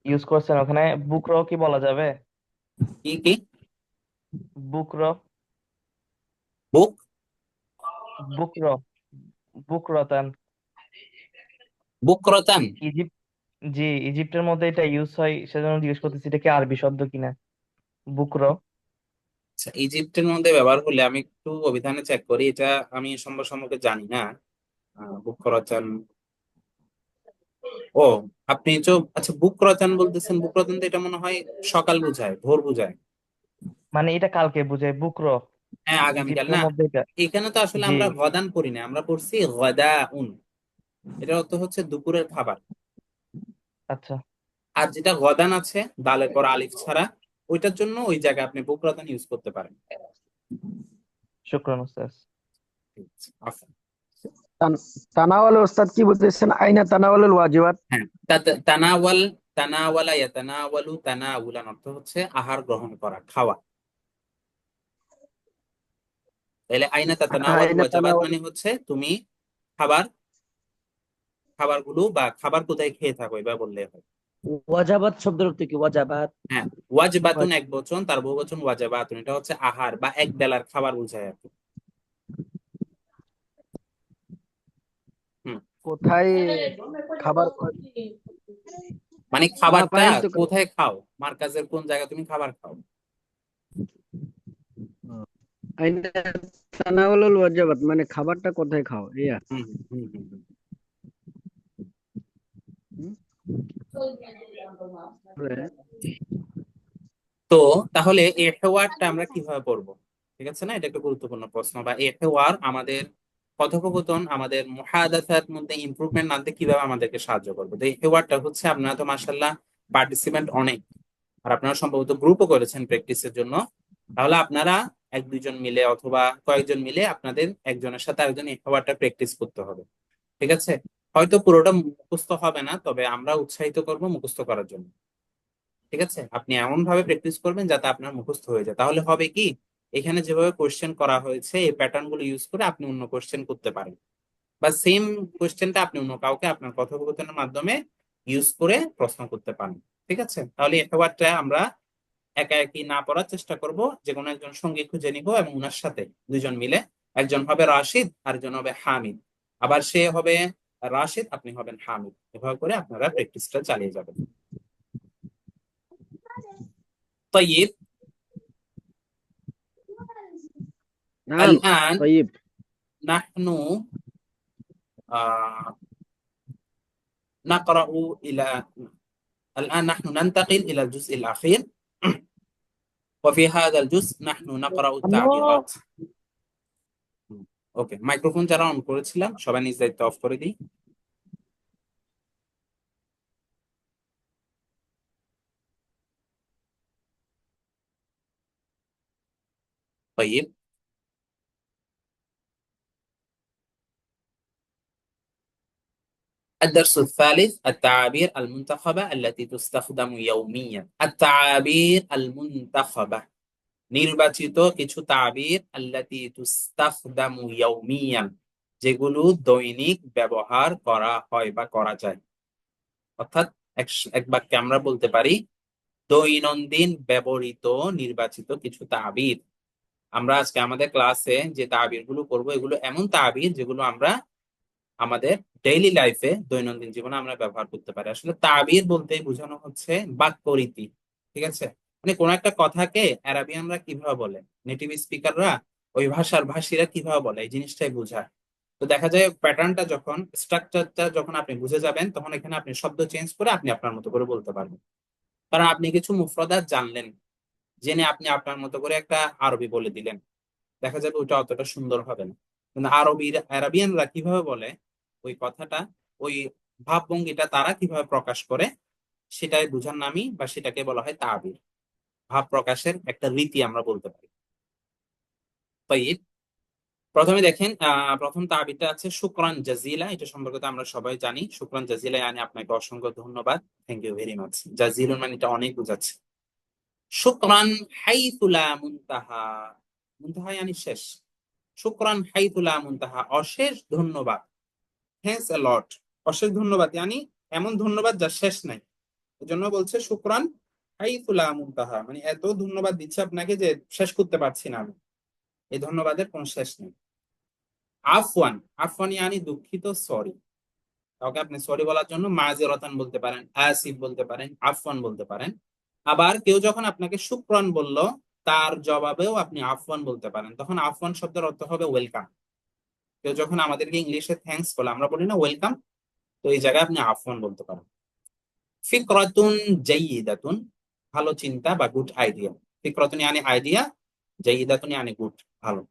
ইউজ করছেন ওখানে বুকর কি বলা যাবে কি কি বুকর বুক বুকর বুকরতান বুকরতান। ইজিপ্ট, জি ইজিপ্টের মধ্যে এটা ইউজ হয়, সেজন্য জিজ্ঞেস করতেছি এটা কি আরবি শব্দ কিনা। বুকরো। আচ্ছা, ইজিপ্টের মধ্যে ব্যবহার হলে আমি একটু অভিধানে চেক করি, এটা আমি সম্পর্কে জানি না। বুকরতান, ও আপনি তো আচ্ছা বুকরতান বলতেছেন, বুকরতান তো এটা মনে হয় সকাল বুঝায়, ভোর বুঝায়। মানে এটা কালকে বোঝায় বুকরো, হ্যাঁ, আগামীকাল ইজিপ্টের না। মধ্যে এটা। এখানে তো আসলে জি। আমরা গদান পড়ি না, আমরা পড়ছি গদাউন। এটার অর্থ হচ্ছে দুপুরের খাবার। আচ্ছা। আর যেটা গদান আছে দালের পর আলিফ ছাড়া, ওইটার জন্য ওই জায়গায় আপনি বুকরতান ইউজ করতে পারেন। শুক্রান ওস্তাদ। আফা। তানাওয়াল ওস্তাদ কি বলতেছেন? আইনা তানাওয়ালুল ওয়াজিবাত। হ্যাঁ, তানাওয়াল, তানাওয়ালা ইয়াতানাওয়ালু তানাউলান অর্থ হচ্ছে আহার গ্রহণ করা, খাওয়া। তাহলে আইনা তাতানাওয়াল আইনা ওয়াজাবাত তানাওয়াল মানে হচ্ছে তুমি খাবার, খাবারগুলো বা খাবার কোথায় খেয়ে থাকো এবার বললে হয়। ওয়াজাবাত শব্দের অর্থ কি? ওয়াজাবাত। হ্যাঁ, ওয়াজবাতুন এক বচন, তার বহু বচন ওয়াজাবাতুন, এটা হচ্ছে আহার বা এক বেলার খাবার বোঝায় আর কি। হুম, কোথায় খাবার মানে খাবারটা পানি তো কোথায় খাও, মার্কাজের কোন জায়গায় তুমি খাবার খাও। আইনা তানাওয়ালুল ওয়াজিবাত মানে খাবারটা কোথায় খাও, ইয়া। হুম হুম হুম হুম। তো তাহলে এ হেওয়ারটা আমরা কিভাবে পড়বো, ঠিক আছে না? এটা একটা গুরুত্বপূর্ণ প্রশ্ন। বা এ হেওয়ার আমাদের কথোপকথন, আমাদের মুহাদাসার মধ্যে ইমপ্রুভমেন্ট আনতে কিভাবে আমাদেরকে সাহায্য করবে। তো এই হেওয়ারটা হচ্ছে, আপনারা তো মাশাআল্লাহ পার্টিসিপেন্ট অনেক, আর আপনারা সম্ভবত গ্রুপও করেছেন প্র্যাকটিসের জন্য। তাহলে আপনারা এক দুইজন মিলে অথবা কয়েকজন মিলে আপনাদের একজনের সাথে আরেকজন এই হেওয়ারটা প্র্যাকটিস করতে হবে, ঠিক আছে? হয়তো পুরোটা মুখস্থ হবে না, তবে আমরা উৎসাহিত করব মুখস্থ করার জন্য। ঠিক আছে, আপনি এমন ভাবে প্র্যাকটিস করবেন যাতে আপনার মুখস্থ হয়ে যায়। তাহলে হবে কি, এখানে যেভাবে কোশ্চেন করা হয়েছে এই প্যাটার্ন গুলো ইউজ করে আপনি অন্য কোশ্চেন করতে পারেন, বা সেম কোশ্চেনটা আপনি অন্য কাউকে আপনার কথোপকথনের মাধ্যমে ইউজ করে প্রশ্ন করতে পারেন। ঠিক আছে, তাহলে একেবারটা আমরা একা একই না পড়ার চেষ্টা করব, যে কোনো একজন সঙ্গী খুঁজে নিব এবং ওনার সাথে দুজন মিলে, একজন হবে রাশিদ আরেকজন হবে হামিদ, আবার সে হবে রাশিদ, আপনি হবেন হামিদ, এভাবে করে আপনারা প্র্যাকটিসটা চালিয়ে যাবেন। طيب নাম الآن طيب نحن آه نقرأ إلى الآن نحن ننتقل إلى الجزء الأخير، وفي هذا الجزء نحن نقرأ التعبيرات. ওকে, মাইক্রোফোন যারা অন করেছিলাম সবাই নিজ দায়িত্ব অফ করে দিই। طيب الدرس الثالث التعابير المنتخبة التي تستخدم يوميا. التعابير المنتخبة নির্বাচিত কিছু তাবির, আল্লাতি তুস্তাখদামু ইয়াউমিয়ান, যেগুলো দৈনিক ব্যবহার করা হয় বা করা যায়। অর্থাৎ এক বাক্যে আমরা বলতে পারি দৈনন্দিন ব্যবহৃত নির্বাচিত কিছু তাবির। আমরা আজকে আমাদের ক্লাসে যে তাবির গুলো করবো, এগুলো এমন তাবির যেগুলো আমরা আমাদের ডেইলি লাইফে, দৈনন্দিন জীবনে আমরা ব্যবহার করতে পারি। আসলে তাবির বলতে বোঝানো হচ্ছে বাক্য রীতি, ঠিক আছে? মানে কোন একটা কথাকে আরাবিয়ানরা কিভাবে বলে, নেটিভ স্পিকাররা, ওই ভাষার ভাষীরা কিভাবে বলে, এই জিনিসটাই বোঝায়। তো দেখা যায় প্যাটার্নটা যখন, স্ট্রাকচারটা যখন আপনি বুঝে যাবেন, তখন এখানে আপনি শব্দ চেঞ্জ করে আপনি আপনার মতো করে বলতে পারবেন। কারণ আপনি কিছু মুফরাদাত জানলেন, জেনে আপনি আপনার মতো করে একটা আরবি বলে দিলেন, দেখা যাবে ওটা অতটা সুন্দর হবে না। কিন্তু আরাবিয়ানরা কিভাবে বলে ওই কথাটা, ওই ভাবভঙ্গিটা তারা কিভাবে প্রকাশ করে, সেটাই বোঝার নামই বা সেটাকে বলা হয় তাবির। ভাব প্রকাশের একটা রীতি আমরা বলতে পারি। তাই প্রথমে দেখেন, প্রথম তাবিরটা আছে শুকরান জাজিলা। এটা সম্পর্কে তো আমরা সবাই জানি, শুকরান জাজিলা মানে আপনাকে অসংখ্য ধন্যবাদ, থ্যাংক ইউ ভেরি মাচ। জাজিলুন মানে এটা অনেক বোঝাচ্ছে। শুকরান হাইতু লা মুনতাহা, মুনতাহা মানে শেষ। শুকরান হাইতু লা মুনতাহা, অশেষ ধন্যবাদ। থ্যাঙ্কস এ লট, অশেষ ধন্যবাদ মানে এমন ধন্যবাদ যার শেষ নাই। এজন্য বলছে শুকরান হাইতু লা মুনতাহা, মানে এত ধন্যবাদ দিচ্ছে আপনাকে যে শেষ করতে পারছি না আমি, এই ধন্যবাদের কোনো শেষ নেই। আফওয়ান, আফওয়ান মানে দুঃখিত, সরি। কাউকে আপনি সরি বলার জন্য মাযিরাতান বলতে পারেন, আসিফ বলতে পারেন, আফওয়ান বলতে পারেন। আবার কেউ যখন আপনাকে শুকরান বলল, তার জবাবেও আপনি আফওয়ান বলতে পারেন, তখন আফওয়ান শব্দের অর্থ হবে ওয়েলকাম। কেউ যখন আমাদেরকে ইংলিশে থ্যাঙ্কস বলে, আমরা বলি না ওয়েলকাম, তো এই জায়গায় আপনি আফওয়ান বলতে পারেন। ফিকরাতুন জাইয়িদাতুন, ভালো চিন্তা বা গুড আইডিয়া। ফিকরাতুন মানে আইডিয়া, জাইয়িদাতুন মানে গুড, ভালো।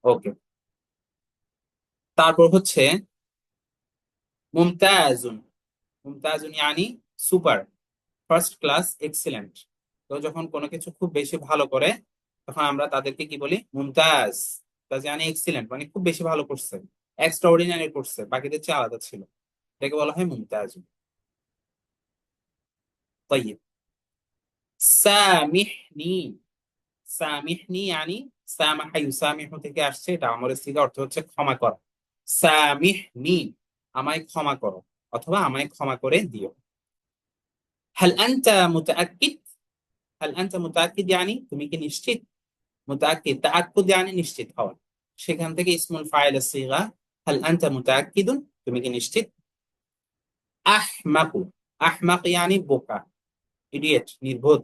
ওকে, তারপর হচ্ছে মুমতাজুন। মুমতাজুন মানে সুপার, ফার্স্ট ক্লাস, এক্সিলেন্ট। তো যখন কোনো কিছু খুব বেশি ভালো করে, তখন আমরা তাদেরকে কি বলি? মুমতাজ। মুমতাজ মানে এক্সিলেন্ট, মানে খুব বেশি ভালো করছে, এক্সট্রা অর্ডিনারি করছে, বাকিদের চেয়ে আলাদা ছিল, এটাকে বলা হয় মুমতাজুন। তাইয়্যিব, সামিহনি। সামিহনি মানে সামাহা ইউসামিহু থেকে আসছে, এটা আমরের সিগা, অর্থ হচ্ছে ক্ষমা করা। সামিহনি, আমায় ক্ষমা করো, অথবা আমায় ক্ষমা করে দিও। হাল আনতা মুতাআক্কিদ। হাল আনতা মুতাআক্কিদ মানে তুমি কি নিশ্চিত? মুতাআক্কিদ, তাআক্কুদ মানে নিশ্চিত হওয়া, সেখান থেকে ইসমুল ফাইলের সিগা হাল আনতা মুতাআক্কিদুন, তুমি কি নিশ্চিত? আহমাকু। আহমাক মানে বোকা, ইডিয়েট, নির্বোধ,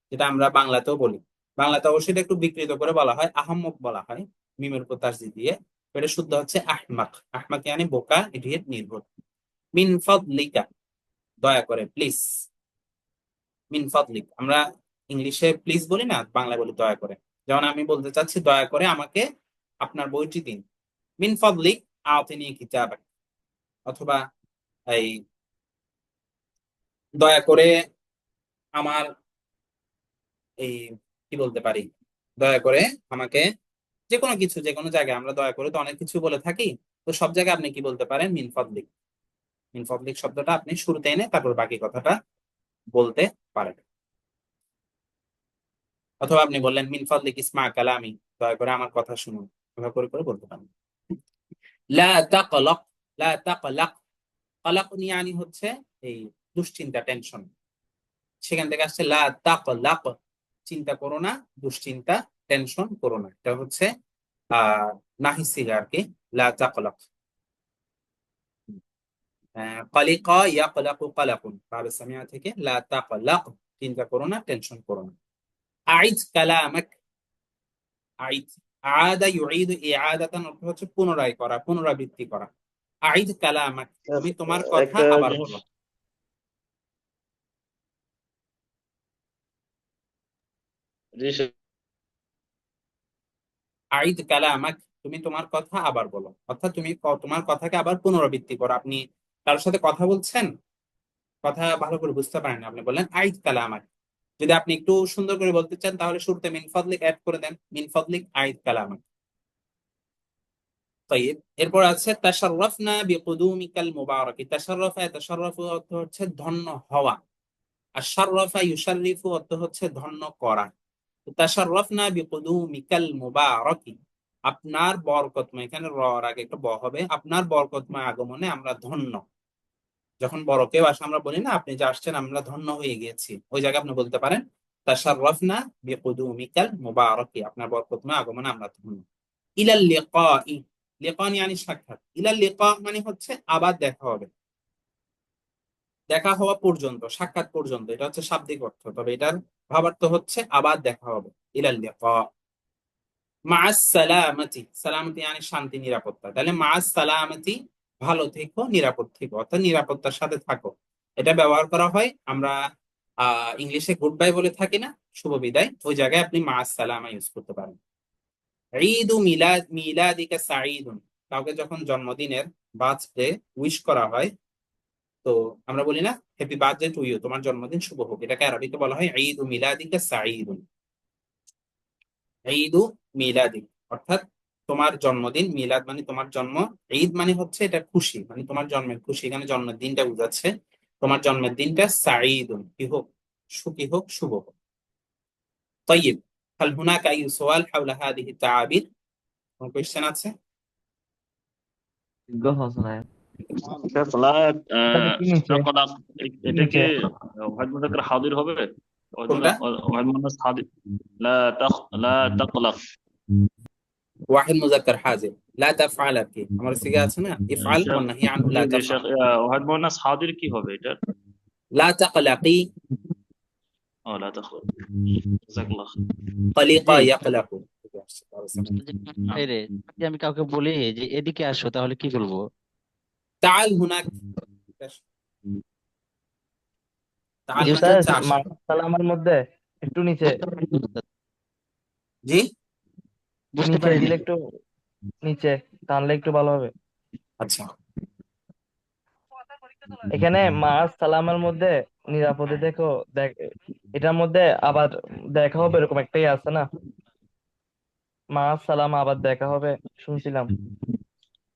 যেটা আমরা বাংলাতেও বলি। বাংলাতে অবশ্যই এটা একটু বিকৃত করে বলা হয়, আহম্মক বলা হয় মিমের উপর তাসদিদ দিয়ে। এটা শুদ্ধ হচ্ছে আহমাক। আহমাক মানে বোকা, ইডিয়েট, নির্বোধ। মিন ফাদলিকা, দয়া করে, প্লিজ। মিন ফাদলিক, আমরা ইংলিশে প্লিজ বলি না, বাংলায় বলি দয়া করে। যেমন আমি বলতে চাচ্ছি, দয়া করে আমাকে আপনার বইটি দিন। মিন ফাদলিক আতিনি কিতাবাক, অথবা এই দয়া করে আমার এই কি বলতে পারি, দয়া করে আমাকে, যে কোনো কিছু, যে কোনো জায়গায় আমরা দয়া করে তো অনেক কিছু বলে থাকি, তো সব জায়গায় আপনি কি বলতে পারেন? মিন ফাদলিক। মিন ফাদলিক শব্দটা আপনি শুরুতে এনে তারপর বাকি কথাটা বলতে পারেন। অথবা আপনি বললেন মিন ফাদলিক ইসমা কালামি, দয়া করে আমার কথা শুনুন, এভাবে করে করে বলতে পারেন। লা তাকলাক। লা তাকলাক, কলাক ইয়ানি হচ্ছে এই দুশ্চিন্তা, টেনশন, সেখান থেকে আসছে লা তাকলাক, চিন্তা করো না, দুশ্চিন্তা, টেনশন করো না, এটা হচ্ছে নাহি সিগা আর কি, লা তাকলাক। কালিকা ইয়াকলাকু কালাকুন, বাবে সামিয়া থেকে লা তাকলাক, চিন্তা করো না, টেনশন করো না। আইদ কালামাক। আইদ, আদা ইউঈদু ইআদাতান, অর্থ হচ্ছে পুনরায় করা, পুনরাবৃত্তি করা। আইদ কালামাক, তুমি তোমার কথা একটা আবার জিনিস, বলো। জিনিস আইদ কালামাক, তুমি তোমার কথা আবার বলো, অর্থাৎ তুমি তোমার কথাকে আবার পুনরাবৃত্তি করো। আপনি কারোর সাথে কথা বলছেন, কথা ভালো করে বুঝতে পারেন, আপনি বললেন আইদ কালামাক। যদি আপনি একটু সুন্দর করে বলতে চান, তাহলে শুরুতে মিন ফাদলিক অ্যাড করে দেন, মিন ফাদলিক আইদ কালামাক। তাইব, এরপর আছে তাশাররাফনা বিকুদুমিকাল মুবারাকি। তাশাররাফা, তাশাররাফু অর্থ হচ্ছে ধন্য হওয়া, আর শাররাফা ইউশাররিফু অর্থ হচ্ছে ধন্য করা। তাশাররাফনা বিকুদুমিকাল মুবারাকি, আপনার বরকতময়, এখানে র এর আগে একটা ব হবে, আপনার বরকতময় আগমনে আমরা ধন্য। যখন বড় কেউ আসে আমরা বলি না, আপনি যে আসছেন আমরা ধন্য হয়ে গিয়েছি, ওই জায়গায় আপনি বলতে পারেন তাশাররাফনা বিকুদুমিকাল মুবারাকি, আপনার বরকতময় আগমনে আমরা ধন্য। ইলাল লিকাই, লিকা মানে সাক্ষাৎ, ইলাল লিকা মানে হচ্ছে আবার দেখা হবে, দেখা হওয়া পর্যন্ত, সাক্ষাৎ পর্যন্ত, এটা হচ্ছে শাব্দিক অর্থ, তবে এটার ভাবার্থ হচ্ছে আবার দেখা হবে। ইলাল লিকা। মাআস সালামাতি, সালামতি মানে শান্তি, নিরাপত্তা, তাহলে মাআস সালামাতি, ভালো থেকো, নিরাপদ থেকো, অর্থাৎ নিরাপত্তার সাথে থাকো। এটা ব্যবহার করা হয়, আমরা ইংলিশে গুড বাই বলে থাকি না, শুভ বিদায়, ওই জায়গায় আপনি মাআস সালামা ইউজ করতে পারেন। ঈদু মিলাদ মিলাদিকা সাঈদুন, কাউকে যখন জন্মদিনের, বার্থডে উইশ করা হয়, তো আমরা বলি না হ্যাপি বার্থডে টু ইউ, তোমার জন্মদিন শুভ হোক, এটাকে আরবিতে বলা হয় ঈদু মিলাদিকা সাঈদুন। ঈদু মিলাদিক, অর্থাৎ তোমার জন্মদিন, মিলাদ মানে তোমার জন্ম, ঈদ মানে হচ্ছে এটা খুশি, মানে তোমার জন্মের খুশি, এখানে জন্মের দিনটা বোঝাচ্ছে, তোমার জন্মের দিনটা সাঈদুন, কি হোক, সুখী হোক, শুভ হোক। তাইয়্যিব, হাল হুনাকা আই সুআল হাওলা হাদিহি তাআবির, কোন কোশ্চেন আছে? যোগ্য হোসেন, শেখ, লা এটাতে কি নিচে তাকলাক, এটা নিচে কি ওয়াহিদ মুযাক্কার হাজির হবে? কোনটা? ওয়াহিদ মুযাক্কার হাজির, লা তাকলাক। ওয়াহিদ মুযাক্কার হাজির, লা তাফআল আর কি আমার সিগা আছে না, ইফআল শেখ ওয়ান নাহি আনহু লা জি জি শেখ তাফআল। ওয়াহিদ মোহান্নাস হাদির কি হবে এটার? লা তাকলাকি, ও লা তাখলাক। জাযাকাল্লাহ। ক্বালিকা জি ইয়াকলাকু। যে বাইরে যদি আমি কাউকে বলি যে এদিকে আসো তাহলে কি বলবো? তাআল হুনাক, তাআল জি মানে উস্তাদ। উস্তাদ হচ্ছে আসো। সালামের মধ্যে একটু নিচে জি, বুঝতে নিচে পারিনি। দিলে একটু নিচে টানলে একটু ভালো হবে। আচ্ছা এখানে মা সালামের মধ্যে নিরাপদে দেখো দেখ, এটার মধ্যে আবার দেখা হবে এরকম একটাই আছে না, মা সালাম আবার দেখা হবে শুনছিলাম।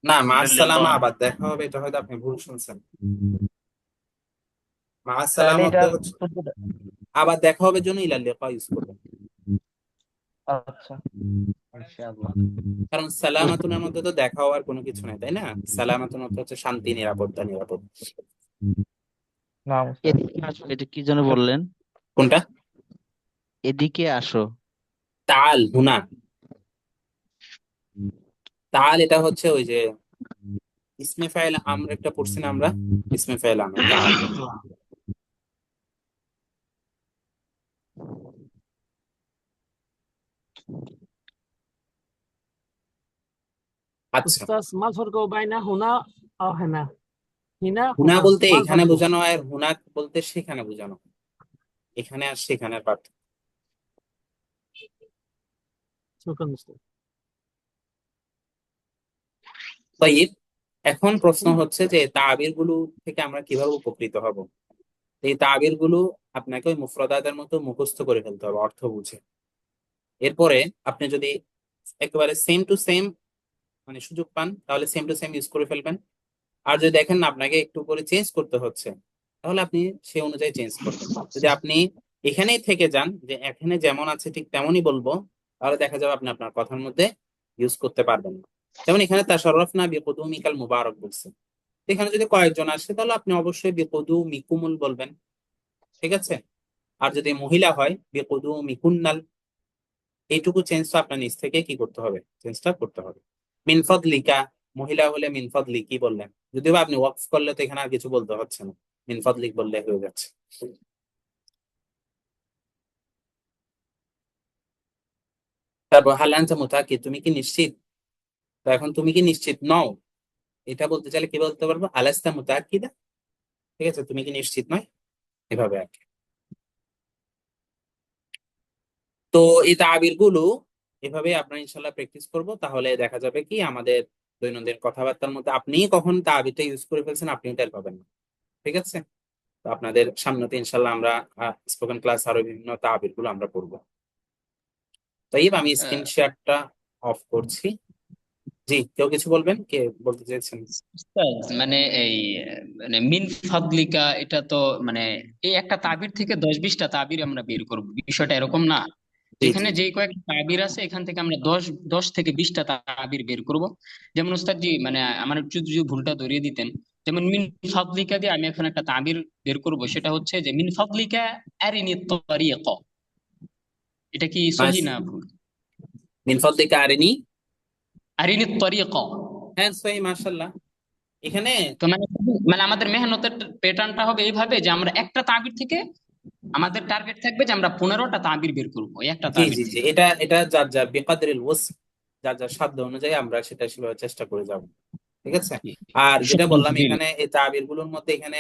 না, মা এটা লিকা। আসসালামা আবার দেখা হবে, এটা হয়তো আপনি ভুল শুনছেন। মা আসসালাম তাহলে অর্থ এটার হচ্ছে সূত্রটা- আবার দেখা হবে জন্য ইলা লিকা ইউজ করবেন। আচ্ছা ইনশাআল্লাহ। কারণ সালামাতুনের মধ্যে তো দেখা হওয়ার কোনো কিছু নাই, তাই না? সালামাতুন অর্থ হচ্ছে শান্তি, নিরাপত্তা, নিরাপদ। না উস্তাদ। এদিকে আসো, এটা কি যেন বললেন? কোনটা? এদিকে আসো। তাল হুনা, তাল এটা হচ্ছে ওই যে ইসমে ফাইল আমর একটা পড়ছি না আমরা, ইসমে ফাইল আমর তাল। আচ্ছা, أستاذ ما الفرق بين هنا أو هنا؟ هنا হুনা هنا বলতে ما এখানে الفرق؟ বোঝানো হয়, আর হুনাক বলতে সেখানে বোঝানো হয়। এখানে আর সেখানের পার্থক্য। شكرا أستاذ. তাইব, এখন প্রশ্ন হচ্ছে যে তাবির গুলো থেকে আমরা কিভাবে উপকৃত হব। এই তাবির গুলো আপনাকে ওই মুফরদাতের মতো মুখস্থ করে ফেলতে হবে অর্থ বুঝে। এরপরে আপনি যদি একেবারে সেম টু সেম মানে সুযোগ পান তাহলে সেম টু সেম ইউজ করে ফেলবেন। আর যদি দেখেন না আপনাকে একটু করে চেঞ্জ করতে হচ্ছে, তাহলে আপনি সেই অনুযায়ী চেঞ্জ করবেন। যদি আপনি এখানেই থেকে যান যে এখানে যেমন আছে ঠিক তেমনই বলবো, তাহলে দেখা যাবে আপনি আপনার কথার মধ্যে ইউজ করতে পারবেন না। যেমন এখানে তাশাররাফনা বিকুদুমিকাল মুবারক বলছে, এখানে যদি কয়েকজন আসে তাহলে আপনি অবশ্যই বিকুদুমিকুমুল বলবেন, ঠিক আছে? আর যদি মহিলা হয় বিকুদুমিকুন্নাল, এইটুকু চেঞ্জ তো আপনার নিজ থেকে কি করতে হবে, চেঞ্জটা করতে হবে। মিনফাদলিকা, মহিলা হলে মিনফাদলিকি বললেন, যদিও বা আপনি ওয়াকফ করলে তো এখানে আর কিছু বলতে হচ্ছে না, মিনফাদলিক বললে হয়ে যাচ্ছে। তারপর হালানটা মুতাকিদ, তুমি কি নিশ্চিত? তো এখন তুমি কি নিশ্চিত নও, এটা বলতে চাইলে কি বলতে পারবো, আলাস্তা মুতাকিদা, ঠিক আছে? তুমি কি নিশ্চিত নয়, এভাবে আর কি। তো এই তাবির গুলো এভাবে আপনার ইনশাল্লাহ প্র্যাকটিস করব, তাহলে দেখা যাবে কি আমাদের দৈনন্দিন কথাবার্তার মধ্যে আপনি কখন তাবিরটা ইউজ করে ফেলছেন আপনিও টের পাবেন না, ঠিক আছে? তো আপনাদের সামনেতে ইনশাল্লাহ আমরা স্পোকেন ক্লাস আরো বিভিন্ন তাবির গুলো আমরা পড়বো। তাই আমি স্ক্রিন শেয়ারটা অফ করছি। জি, কেউ কিছু বলবেন, কে বলতে চাইছেন? উস্তাদ, মানে এই মানে মিন ফাদলিকা এটা তো মানে এই একটা তাবির থেকে 10-20টা তাবির আমরা বের করব, বিষয়টা এরকম না? জি জি এখানে যে কয়েকটা তাবির আছে এখান থেকে আমরা 10 থেকে 20টা তাবির বের করব। যেমন উস্তাদ জি মানে আমার একটু যদি ভুলটা ধরিয়ে দিতেন, যেমন মিন ফাদলিকা দিয়ে আমি এখন একটা তাবির বের করব, সেটা হচ্ছে যে মিন ফাদলিকা আরিনি তরিক। এটা কি সহি না ভুল? মিন ফাদলিকা আরিনি, আরিনি তরিক। হ্যাঁ সহি, মাশাআল্লাহ। এখানে তো মানে মানে আমাদের মেহনতের প্যাটার্নটা হবে এইভাবে যে আমরা একটা তাবির থেকে আমাদের টার্গেট থাকবে যে আমরা 15টা তাবির বের করবো ওই একটা জি তাবির জি জি, থেকে। এটা এটা যার যার বেকাদরিল ওয়াস, যার যার সাধ্য অনুযায়ী আমরা সেটা সেভাবে চেষ্টা করে যাব, ঠিক আছে? আর যেটা শুকরান বললাম জাজিল। এখানে এই তাবির গুলোর মধ্যে এখানে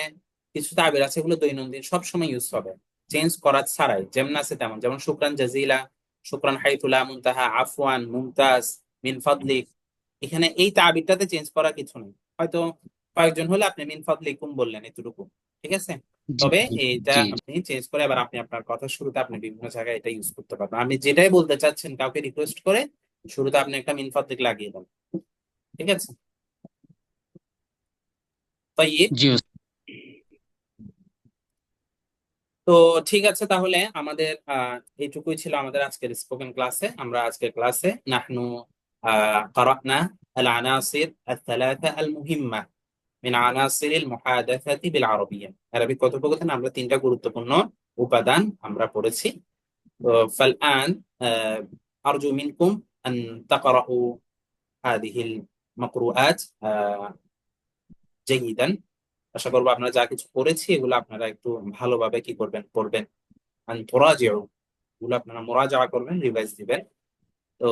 কিছু তাবির আছে এগুলো দৈনন্দিন সব সময় ইউজ হবে, চেঞ্জ করা ছাড়াই, যেমন আছে তেমন, যেমন শুকরান জাজিলা, শুকরান হাইতুলা মুনতাহা, আফওয়ান, মুমতাজ, মিন ফাদলিক। এখানে এই তাবিরটাতে চেঞ্জ করা কিছু নেই, হয়তো কয়েকজন হলে আপনি মিন ফাদলিকুম বললেন এতটুকু, ঠিক আছে? জি তবে জি এটা জি। আপনি চেঞ্জ করে আবার আপনি আপনার কথা শুরুতে আপনি বিভিন্ন জায়গায় এটা ইউজ করতে পারবেন। আপনি যেটাই বলতে চাচ্ছেন কাউকে রিকোয়েস্ট করে শুরুতে আপনি একটা মিন ফাদলিক লাগিয়ে দেন, ঠিক আছে? তাই জি তো ঠিক আছে, তাহলে আমাদের এইটুকুই ছিল আমাদের আজকের স্পোকেন ক্লাসে। আমরা আজকের ক্লাসে নাহনু قرأنا العناصر الثلاثة المهمة من عناصر المحادثة بالعربية। আরবি কথোপকথনে আমরা তিনটা গুরুত্বপূর্ণ উপাদান আমরা পড়েছি। فالآن أرجو منكم أن تقرأوا هذه মাকরুআত জাইয়িদান। আশা করবো আপনারা যা কিছু পড়েছি এগুলো আপনারা একটু ভালোভাবে কি করবেন, পড়বেন। আন তুরাজিউ, এগুলো আপনারা মুরাজা করবেন, রিভাইজ দিবেন। তো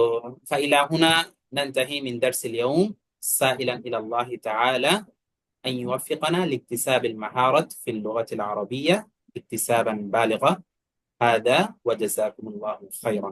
ফাইলা হুনা নানতাহি মিন দারসিল ইয়াউম, সাইলান ইলা আল্লাহি তাআলা أن يوفقنا لاكتساب المهارة في اللغة العربية اكتسابا بالغا. هذا وجزاكم الله خيرا.